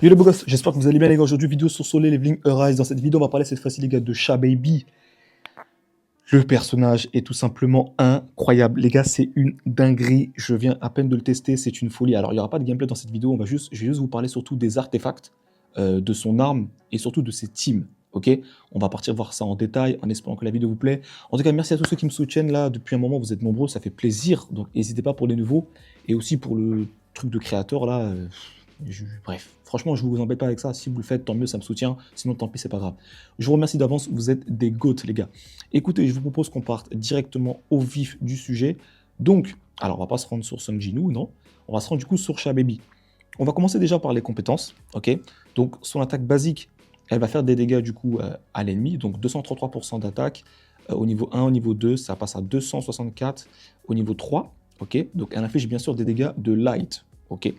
Yo les beaux gosses, j'espère que vous allez bien les gars. Aujourd'hui vidéo sur Solo Leveling Arise. Dans cette vidéo on va parler cette fois-ci les gars de Sha Baby. Le personnage est tout simplement incroyable. Les gars c'est une dinguerie, je viens à peine de le tester, c'est une folie. Alors il n'y aura pas de gameplay dans cette vidéo, je vais juste vous parler surtout des artefacts, de son arme et surtout de ses teams. Ok, on va partir voir ça en détail en espérant que la vidéo vous plaît. En tout cas merci à tous ceux qui me soutiennent là depuis un moment, vous êtes nombreux, ça fait plaisir. Donc n'hésitez pas pour les nouveaux et aussi pour le truc de créateur là. Bref, franchement, je ne vous embête pas avec ça. Si vous le faites, tant mieux, ça me soutient. Sinon, tant pis, c'est pas grave. Je vous remercie d'avance. Vous êtes des goats, les gars. Écoutez, je vous propose qu'on parte directement au vif du sujet. Donc, alors, on va pas se rendre sur Sung Jin-woo, non. On va se rendre du coup sur Sha Baby. On va commencer déjà par les compétences, ok. Donc, son attaque basique, elle va faire des dégâts du coup à l'ennemi. Donc, 233% d'attaque au niveau 1, au niveau 2, ça passe à 264 au niveau 3, ok. Donc, elle inflige bien sûr des dégâts de light, ok.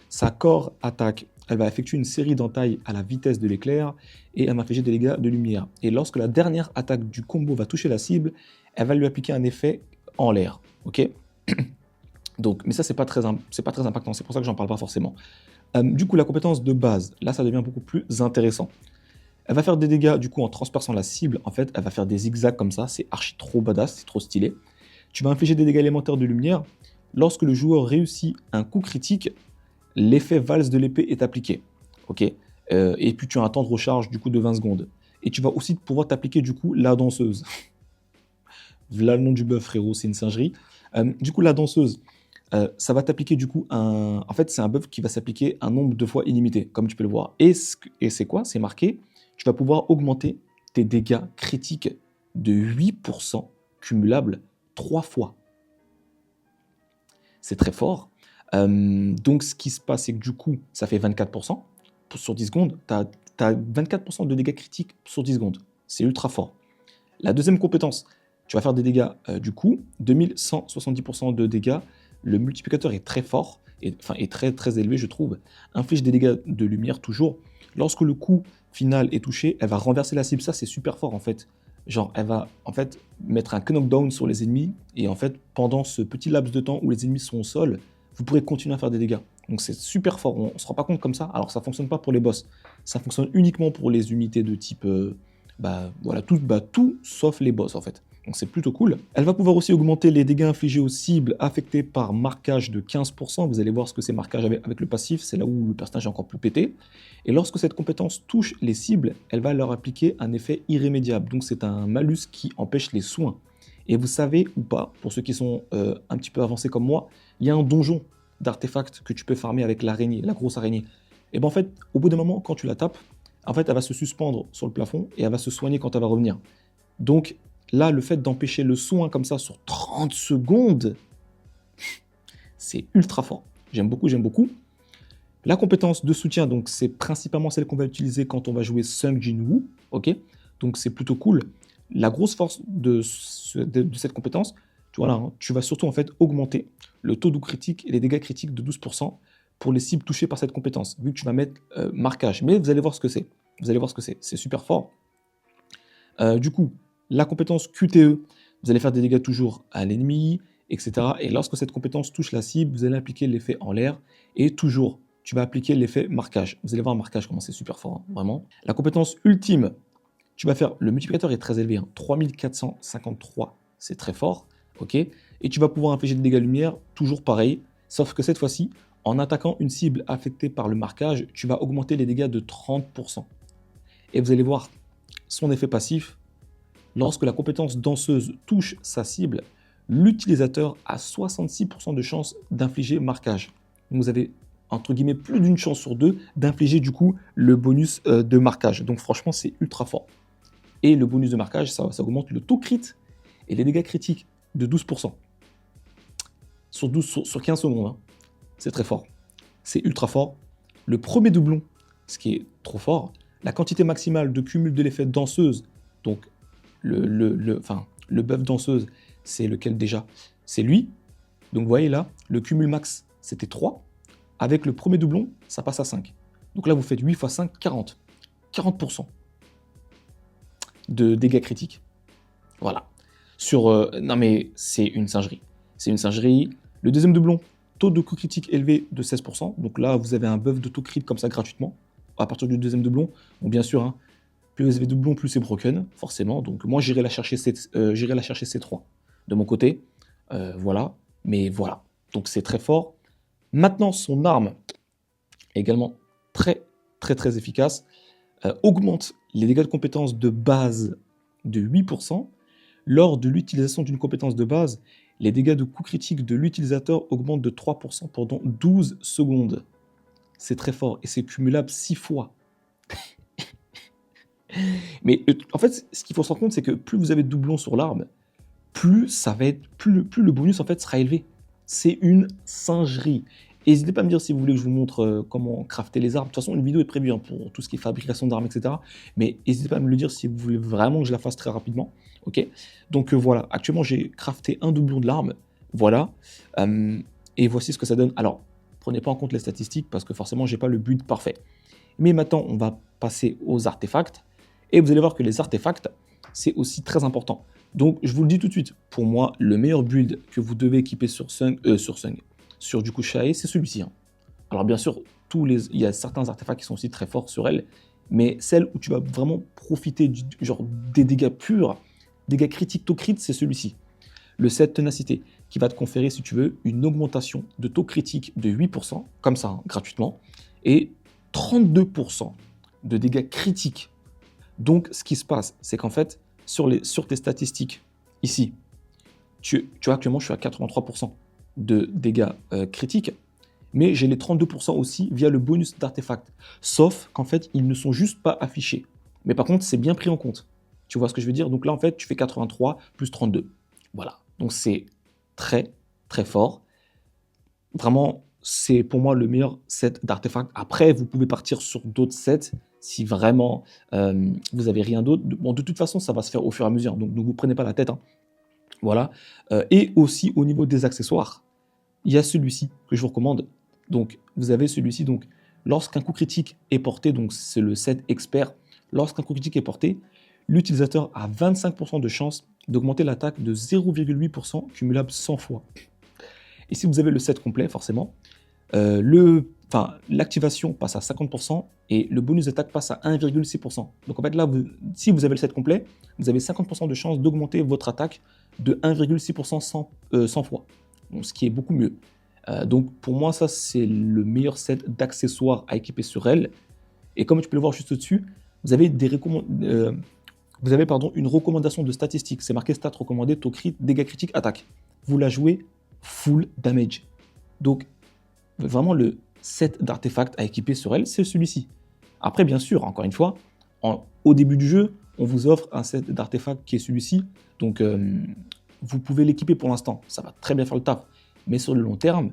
Sa core attaque, elle va effectuer une série d'entailles à la vitesse de l'éclair et elle va infliger des dégâts de lumière. Et lorsque la dernière attaque du combo va toucher la cible, elle va lui appliquer un effet en l'air. Ok. Donc, mais ça, c'est pas très impactant, c'est pour ça que j'en parle pas forcément. Du coup, la compétence de base, là, ça devient beaucoup plus intéressant. Elle va faire des dégâts, du coup, en transperçant la cible. En fait, elle va faire des zigzags comme ça, c'est archi trop badass, c'est trop stylé. Tu vas infliger des dégâts élémentaires de lumière. Lorsque le joueur réussit un coup critique, l'effet valse de l'épée est appliqué. Ok. Et puis tu as un temps de recharge du coup de 20 secondes. Et tu vas aussi pouvoir t'appliquer du coup la danseuse. Voilà le nom du bœuf frérot, c'est une singerie. Du coup la danseuse, ça va t'appliquer du coup un... En fait c'est un buff qui va s'appliquer un nombre de fois illimité, comme tu peux le voir. Et c'est quoi? C'est marqué, tu vas pouvoir augmenter tes dégâts critiques de 8% cumulables 3 fois. C'est très fort. Donc, ce qui se passe, c'est que du coup, ça fait 24%. Sur 10 secondes, tu as 24% de dégâts critiques sur 10 secondes. C'est ultra fort. La deuxième compétence, tu vas faire des dégâts, du coup, 2170% de dégâts. Le multiplicateur est très fort, est très, très élevé, je trouve. Inflige des dégâts de lumière toujours. Lorsque le coup final est touché, elle va renverser la cible. Ça, c'est super fort, en fait. Genre, elle va, en fait, mettre un knockdown sur les ennemis. Et en fait, pendant ce petit laps de temps où les ennemis sont au sol, vous pourrez continuer à faire des dégâts. Donc c'est super fort, on ne se rend pas compte comme ça. Alors ça ne fonctionne pas pour les boss, ça fonctionne uniquement pour les unités de type, voilà, tout sauf les boss en fait. Donc c'est plutôt cool. Elle va pouvoir aussi augmenter les dégâts infligés aux cibles affectées par marquage de 15%. Vous allez voir ce que c'est marquage avec le passif, c'est là où le personnage est encore plus pété. Et lorsque cette compétence touche les cibles, elle va leur appliquer un effet irrémédiable. Donc c'est un malus qui empêche les soins. Et vous savez ou pas, pour ceux qui sont un petit peu avancés comme moi, il y a un donjon d'artefacts que tu peux farmer avec l'araignée, la grosse araignée. Et ben en fait, au bout d'un moment, quand tu la tapes, en fait, elle va se suspendre sur le plafond et elle va se soigner quand elle va revenir. Donc là, le fait d'empêcher le soin comme ça sur 30 secondes, c'est ultra fort. J'aime beaucoup, j'aime beaucoup. La compétence de soutien, donc c'est principalement celle qu'on va utiliser quand on va jouer Sung Jin-woo, ok. Donc c'est plutôt cool. La grosse force de cette compétence, voilà, hein, tu vas surtout en fait augmenter le taux de critique et les dégâts critiques de 12% pour les cibles touchées par cette compétence, vu que tu vas mettre marquage. Mais vous allez voir ce que c'est. Vous allez voir ce que c'est. C'est super fort. Du coup, la compétence QTE, vous allez faire des dégâts toujours à l'ennemi, etc. Et lorsque cette compétence touche la cible, vous allez appliquer l'effet en l'air. Et toujours, tu vas appliquer l'effet marquage. Vous allez voir un marquage, comment c'est super fort, hein, vraiment. La compétence ultime, tu vas faire, le multiplicateur est très élevé, hein, 3453, c'est très fort, ok. Et tu vas pouvoir infliger des dégâts lumière, toujours pareil, sauf que cette fois-ci, en attaquant une cible affectée par le marquage, tu vas augmenter les dégâts de 30%. Et vous allez voir son effet passif, lorsque la compétence danseuse touche sa cible, l'utilisateur a 66% de chance d'infliger marquage. Donc vous avez entre guillemets plus d'une chance sur deux d'infliger du coup le bonus de marquage. Donc franchement c'est ultra fort. Et le bonus de marquage, ça augmente le taux crit et les dégâts critiques de 12%. Sur 15 secondes. Hein. C'est très fort. C'est ultra fort. Le premier doublon, ce qui est trop fort, la quantité maximale de cumul de l'effet danseuse, donc le buff danseuse, c'est lequel déjà? C'est lui. Donc vous voyez là, le cumul max, c'était 3. Avec le premier doublon, ça passe à 5. Donc là, vous faites 8 x 5, 40. 40% de dégâts critiques. Voilà. Non mais c'est une singerie. C'est une singerie. Le deuxième doublon, taux de coup critique élevé de 16%. Donc là, vous avez un buff de taux crit comme ça gratuitement. à partir du deuxième doublon. Bon, bien sûr, hein, plus vous avez doublon, plus c'est broken, forcément. Donc moi, j'irai la chercher C3 de mon côté. Voilà, mais voilà. Donc c'est très fort. Maintenant, son arme, également très, très, très efficace, augmente les dégâts de compétences de base de 8%. Lors de l'utilisation d'une compétence de base, les dégâts de coup critique de l'utilisateur augmentent de 3% pendant 12 secondes. C'est très fort et c'est cumulable 6 fois. Mais en fait, ce qu'il faut se rendre compte, c'est que plus vous avez de doublons sur l'arme, plus ça va être, plus le bonus en fait sera élevé. C'est une singerie. N'hésitez pas à me dire si vous voulez que je vous montre comment crafter les armes. De toute façon, une vidéo est prévue hein, pour tout ce qui est fabrication d'armes, etc. Mais n'hésitez pas à me le dire si vous voulez vraiment que je la fasse très rapidement. Ok. Donc voilà, actuellement j'ai crafté un doublon de l'arme. Voilà. Et voici ce que ça donne. Alors, prenez pas en compte les statistiques parce que forcément, j'ai pas le build parfait. Mais maintenant, on va passer aux artefacts. Et vous allez voir que les artefacts, c'est aussi très important. Donc, je vous le dis tout de suite, pour moi, le meilleur build que vous devez équiper sur du coup Shae, c'est celui-ci. Hein. Alors, bien sûr, il y a certains artefacts qui sont aussi très forts sur elle, mais celle où tu vas vraiment profiter des dégâts purs, dégâts critiques to crit, c'est celui-ci. Le set ténacité, qui va te conférer, si tu veux, une augmentation de taux critique de 8%, comme ça, hein, gratuitement, et 32% de dégâts critiques. Donc, ce qui se passe, c'est qu'en fait, sur tes statistiques, ici, tu vois, actuellement, je suis à 83% de dégâts critiques, mais j'ai les 32% aussi via le bonus d'artefact. Sauf qu'en fait, ils ne sont juste pas affichés. Mais par contre, c'est bien pris en compte. Tu vois ce que je veux dire? Donc là, en fait, tu fais 83 plus 32. Voilà. Donc c'est très, très fort. Vraiment, c'est pour moi le meilleur set d'artefacts. Après, vous pouvez partir sur d'autres sets si vraiment vous n'avez rien d'autre. Bon, de toute façon, ça va se faire au fur et à mesure. Donc ne vous prenez pas la tête. Hein. Voilà. Et aussi au niveau des accessoires, il y a celui-ci que je vous recommande. Donc vous avez celui-ci. Donc lorsqu'un coup critique est porté, donc c'est le set expert. Lorsqu'un coup critique est porté, l'utilisateur a 25% de chance d'augmenter l'attaque de 0,8% cumulable 100 fois. Et si vous avez le set complet, forcément, l'activation passe à 50% et le bonus d'attaque passe à 1,6%. Donc en fait là, si vous avez le set complet, vous avez 50% de chance d'augmenter votre attaque de 1,6% 100 fois. Donc, ce qui est beaucoup mieux. Donc pour moi, ça c'est le meilleur set d'accessoires à équiper sur elle. Et comme tu peux le voir juste au-dessus, vous avez une recommandation de statistiques. C'est marqué stats recommandées, taux crit, dégâts critiques, attaque. Vous la jouez full damage. Donc, vraiment, le set d'artefacts à équiper sur elle, c'est celui-ci. Après, bien sûr, encore une fois, au début du jeu, on vous offre un set d'artefacts qui est celui-ci. Donc, vous pouvez l'équiper pour l'instant. Ça va très bien faire le taf. Mais sur le long terme,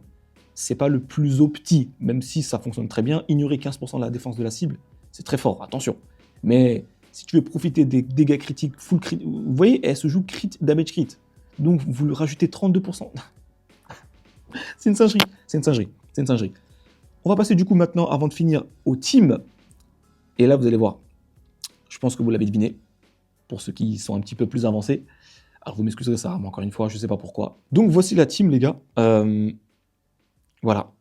c'est pas le plus opti, même si ça fonctionne très bien. Ignorer 15% de la défense de la cible, c'est très fort, attention. Mais si tu veux profiter des dégâts critiques, full crit, vous voyez, elle se joue crit, damage crit. Donc vous lui rajoutez 32%. C'est une singerie, c'est une singerie, c'est une singerie. On va passer du coup maintenant, avant de finir, au team. Et là, vous allez voir, je pense que vous l'avez deviné, pour ceux qui sont un petit peu plus avancés. Alors vous m'excuserez ça, mais encore une fois, je ne sais pas pourquoi. Donc voici la team, les gars. Voilà.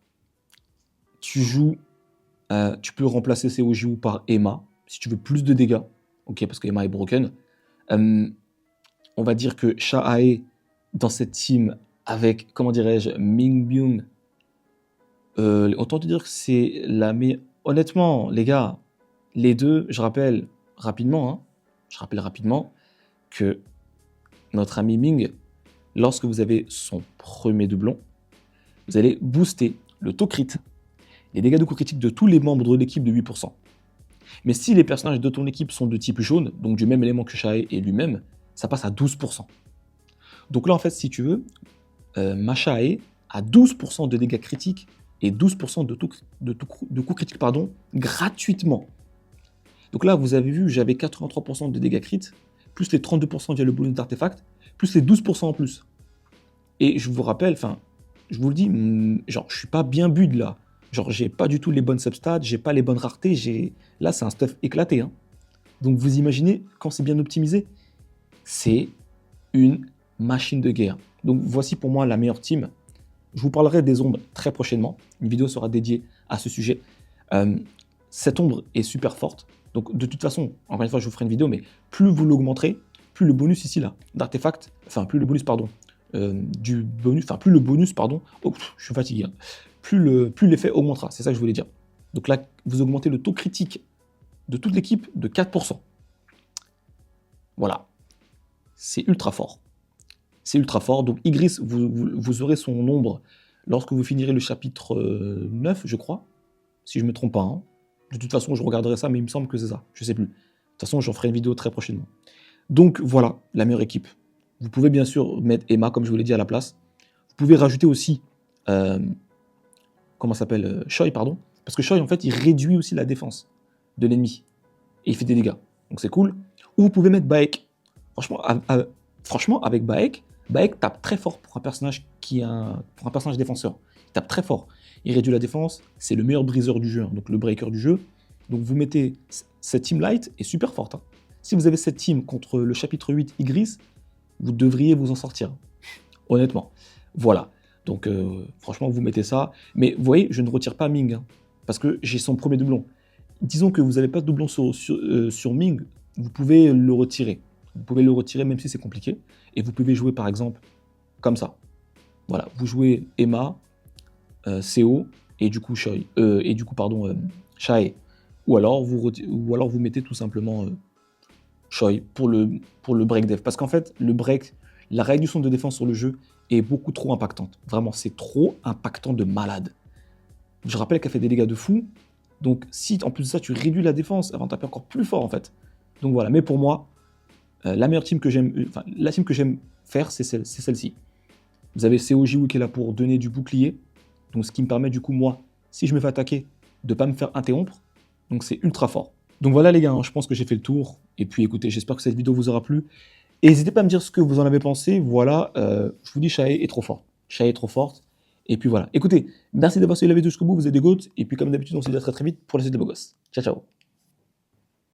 Tu peux remplacer Seojiu par Emma, si tu veux plus de dégâts. Ok, parce que Emma est broken. On va dire que Shae, dans cette team, avec, comment dirais-je, Mingbyung, autant te dire que c'est la meilleure. Honnêtement, les gars, les deux, je rappelle rapidement que notre ami Ming, lorsque vous avez son premier doublon, vous allez booster le taux crit, les dégâts de coup critique de tous les membres de l'équipe de 8%. Mais si les personnages de ton équipe sont de type jaune, donc du même élément que Shae et lui-même, ça passe à 12%. Donc là, en fait, si tu veux, ma Shae a 12% de dégâts critiques et 12% de coups critiques gratuitement. Donc là, vous avez vu, j'avais 83% de dégâts critiques, plus les 32% via le bonus d'artefact, plus les 12% en plus. Et je vous rappelle, je vous le dis, genre, je suis pas bien build là. Genre, j'ai pas du tout les bonnes substats, j'ai pas les bonnes raretés, là, c'est un stuff éclaté. Hein. Donc, vous imaginez, quand c'est bien optimisé, c'est une machine de guerre. Donc, voici pour moi la meilleure team. Je vous parlerai des ombres très prochainement. Une vidéo sera dédiée à ce sujet. cette ombre est super forte. Donc de toute façon, encore une fois, je vous ferai une vidéo, mais plus vous l'augmenterez, plus le bonus ici, là, d'artefact, enfin, plus le bonus, pardon, plus le bonus, pardon, oh, je suis fatigué, hein, plus l'effet augmentera, c'est ça que je voulais dire. Donc là, vous augmentez le taux critique de toute l'équipe de 4%. Voilà, c'est ultra fort. C'est ultra fort, donc Ygritte, vous aurez son ombre lorsque vous finirez le chapitre 9, je crois, si je ne me trompe pas, hein. De toute façon, je regarderai ça, mais il me semble que c'est ça, je sais plus. De toute façon, j'en ferai une vidéo très prochainement. Donc voilà, la meilleure équipe. Vous pouvez bien sûr mettre Emma, comme je vous l'ai dit, à la place. Vous pouvez rajouter aussi, comment s'appelle, Choi, pardon. Parce que Choi, en fait, il réduit aussi la défense de l'ennemi. Et il fait des dégâts. Donc c'est cool. Ou vous pouvez mettre Baek. Franchement, avec Baek tape très fort pour un personnage pour un personnage défenseur. Il tape très fort. Il réduit la défense. C'est le meilleur briseur du jeu, hein, donc le breaker du jeu. Donc vous mettez cette team light est super forte. Hein. Si vous avez cette team contre le chapitre 8 Ygritte, vous devriez vous en sortir. Honnêtement. Voilà. Donc franchement, vous mettez ça. Mais vous voyez, je ne retire pas Ming. Hein, parce que j'ai son premier doublon. Disons que vous n'avez pas de doublon sur Ming, vous pouvez le retirer. Vous pouvez le retirer même si c'est compliqué. Et vous pouvez jouer par exemple comme ça. Voilà, vous jouez Emma, CO et du coup Choi, Shae. Ou alors vous mettez tout simplement Choi pour le break dev. Parce qu'en fait, la réduction de défense sur le jeu est beaucoup trop impactante. Vraiment, c'est trop impactant de malade. Je rappelle qu'elle fait des dégâts de fou. Donc si en plus de ça, tu réduis la défense, elle va taper encore plus fort en fait. Donc voilà, mais pour moi, la meilleure team que j'aime, la team que j'aime faire, c'est celle-ci. Vous avez COJW qui est là pour donner du bouclier. Donc ce qui me permet du coup, moi, si je me fais attaquer, de ne pas me faire interrompre. Donc c'est ultra fort. Donc voilà les gars, hein, je pense que j'ai fait le tour. Et puis écoutez, j'espère que cette vidéo vous aura plu. Et n'hésitez pas à me dire ce que vous en avez pensé. Voilà, je vous dis, Shae est trop forte. Shae est trop forte. Et puis voilà. Écoutez, merci d'avoir suivi la vidéo jusqu'au bout, vous êtes des goats. Et puis comme d'habitude, on se dit à très très vite pour la suite de beaux gosses. Ciao, ciao.